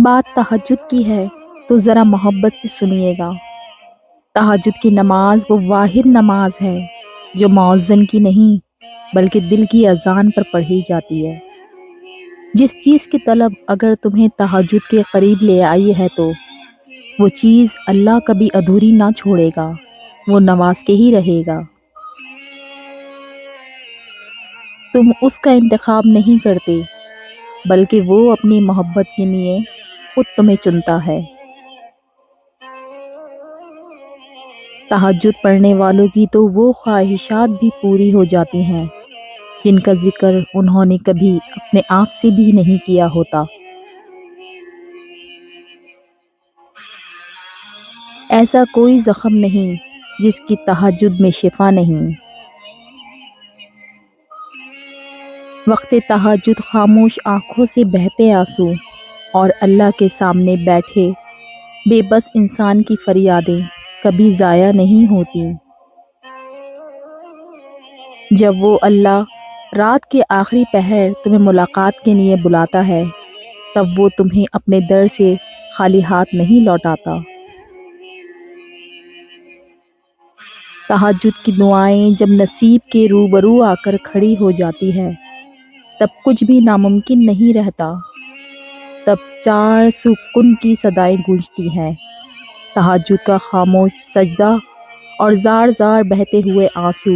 بات تہجد کی ہے تو ذرا محبت سے سنیے گا۔ تہجد کی نماز وہ واحد نماز ہے جو مؤذن کی نہیں بلکہ دل کی اذان پر پڑھی جاتی ہے۔ جس چیز کی طلب اگر تمہیں تہجد کے قریب لے آئی ہے تو وہ چیز اللہ کبھی ادھوری نہ چھوڑے گا، وہ نواز کے ہی رہے گا۔ تم اس کا انتخاب نہیں کرتے بلکہ وہ اپنی محبت کے لیے خود تمہیں چنتا ہے۔ تہجد پڑھنے والوں کی تو وہ خواہشات بھی پوری ہو جاتی ہیں جن کا ذکر انہوں نے کبھی اپنے آپ سے بھی نہیں کیا ہوتا۔ ایسا کوئی زخم نہیں جس کی تہجد میں شفا نہیں۔ وقت تہجد خاموش آنکھوں سے بہتے آنسو اور اللہ کے سامنے بیٹھے بے بس انسان کی فریادیں کبھی ضائع نہیں ہوتی۔ جب وہ اللہ رات کے آخری پہر تمہیں ملاقات کے لیے بلاتا ہے تب وہ تمہیں اپنے در سے خالی ہاتھ نہیں لوٹاتا۔ تہجد کی دعائیں جب نصیب کے روبرو آ کر کھڑی ہو جاتی ہے تب کچھ بھی ناممکن نہیں رہتا۔ تب چار سو کن کی صدائیں گونجتی ہیں۔ تہجد کا خاموش سجدہ اور زار زار بہتے ہوئے آنسو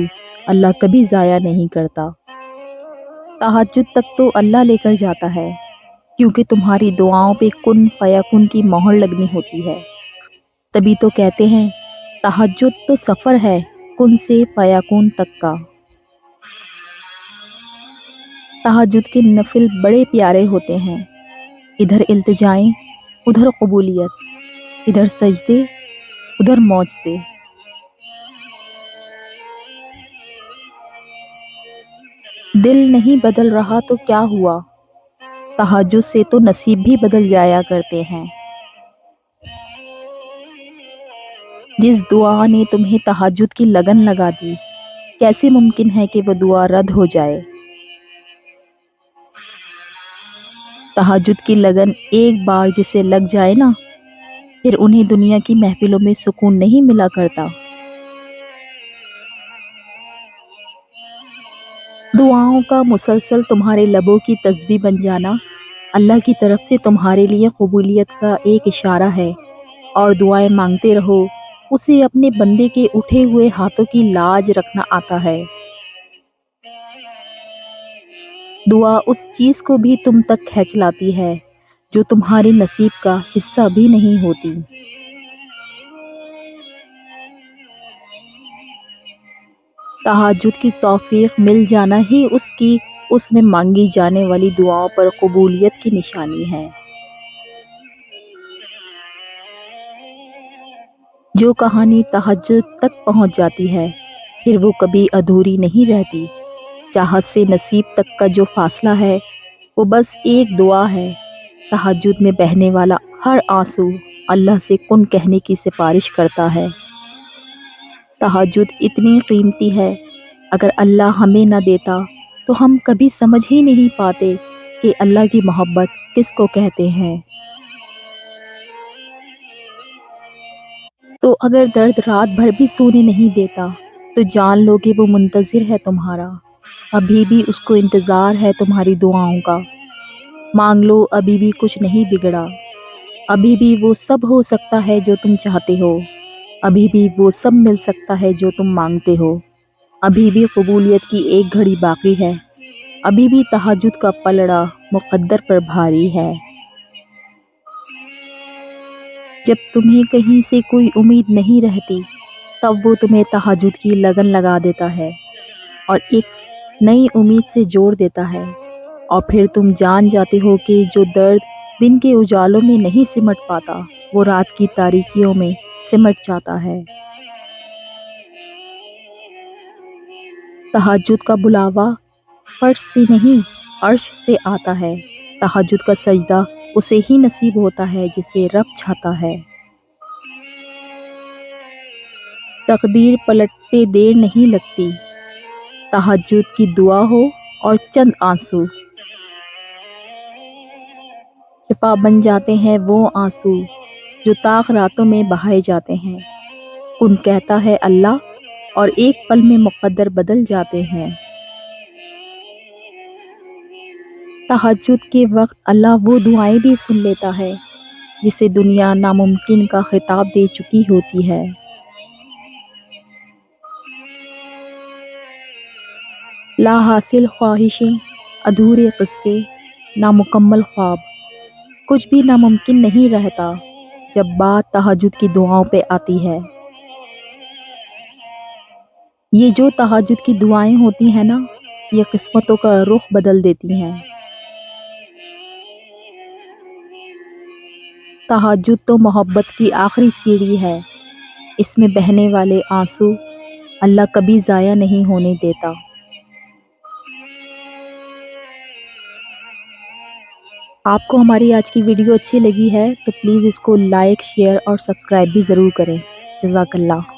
اللہ کبھی ضائع نہیں کرتا۔ تہجد تک تو اللہ لے کر جاتا ہے کیونکہ تمہاری دعاؤں پہ کن فیکن کی مہر لگنی ہوتی ہے۔ تبھی تو کہتے ہیں تہجد تو سفر ہے کن سے فیکون تک کا۔ تہجد کے نفل بڑے پیارے ہوتے ہیں، ادھر التجائیں ادھر قبولیت، ادھر سجدے ادھر موج سے۔ دل نہیں بدل رہا تو کیا ہوا، تہجد سے تو نصیب بھی بدل جایا کرتے ہیں۔ جس دعا نے تمہیں تہجد کی لگن لگا دی کیسے ممکن ہے کہ وہ دعا رد ہو جائے؟ تہجد کی لگن ایک بار جسے لگ جائے نا پھر انہیں دنیا کی محفلوں میں سکون نہیں ملا کرتا۔ دعاؤں کا مسلسل تمہارے لبوں کی تسبیح بن جانا اللہ کی طرف سے تمہارے لیے قبولیت کا ایک اشارہ ہے، اور دعائیں مانگتے رہو، اسے اپنے بندے کے اٹھے ہوئے ہاتھوں کی لاج رکھنا آتا ہے۔ دعا اس چیز کو بھی تم تک کھینچ لاتی ہے جو تمہارے نصیب کا حصہ بھی نہیں ہوتی۔ تہجد کی توفیق مل جانا ہی اس میں مانگی جانے والی دعاؤں پر قبولیت کی نشانی ہے۔ جو کہانی تہجد تک پہنچ جاتی ہے پھر وہ کبھی ادھوری نہیں رہتی۔ چاہت سے نصیب تک کا جو فاصلہ ہے وہ بس ایک دعا ہے۔ تہجد میں بہنے والا ہر آنسو اللہ سے کن کہنے کی سفارش کرتا ہے۔ تہجد اتنی قیمتی ہے، اگر اللہ ہمیں نہ دیتا تو ہم کبھی سمجھ ہی نہیں پاتے کہ اللہ کی محبت کس کو کہتے ہیں۔ تو اگر درد رات بھر بھی سونے نہیں دیتا تو جان لو کہ وہ منتظر ہے تمہارا، ابھی بھی اس کو انتظار ہے تمہاری دعاؤں کا۔ مانگ لو، ابھی بھی کچھ نہیں بگڑا، ابھی بھی وہ سب ہو سکتا ہے جو تم چاہتے ہو، ابھی بھی وہ سب مل سکتا ہے جو تم مانگتے ہو، ابھی بھی قبولیت کی ایک گھڑی باقی ہے، ابھی بھی تہجد کا پلڑا مقدر پر بھاری ہے۔ جب تمہیں کہیں سے کوئی امید نہیں رہتی تب وہ تمہیں تہجد کی لگن لگا دیتا ہے اور ایک نئی امید سے جوڑ دیتا ہے، اور پھر تم جان جاتے ہو کہ جو درد دن کے اجالوں میں نہیں سمٹ پاتا وہ رات کی تاریکیوں میں سمٹ جاتا ہے۔ تہجد کا بلاوا فرش سے نہیں عرش سے آتا ہے۔ تہجد کا سجدہ اسے ہی نصیب ہوتا ہے جسے رب چاہتا ہے۔ تقدیر پلٹتے دیر نہیں لگتی، تہجد کی دعا ہو اور چند آنسو شفا بن جاتے ہیں وہ آنسو جو طاق راتوں میں بہائے جاتے ہیں۔ کن کہتا ہے اللہ اور ایک پل میں مقدر بدل جاتے ہیں۔ تہجد کے وقت اللہ وہ دعائیں بھی سن لیتا ہے جسے دنیا ناممکن کا خطاب دے چکی ہوتی ہے۔ لا حاصل خواہشیں، ادھورے قصے، نامکمل خواب، کچھ بھی ناممکن نہیں رہتا جب بات تہجد کی دعاؤں پہ آتی ہے۔ یہ جو تہجد کی دعائیں ہوتی ہیں نا، یہ قسمتوں کا رخ بدل دیتی ہیں۔ تہجد تو محبت کی آخری سیڑھی ہے، اس میں بہنے والے آنسو اللہ کبھی ضائع نہیں ہونے دیتا۔ آپ کو ہماری آج کی ویڈیو اچھی لگی ہے تو پلیز اس کو لائک، شیئر اور سبسکرائب بھی ضرور کریں۔ جزاک اللہ۔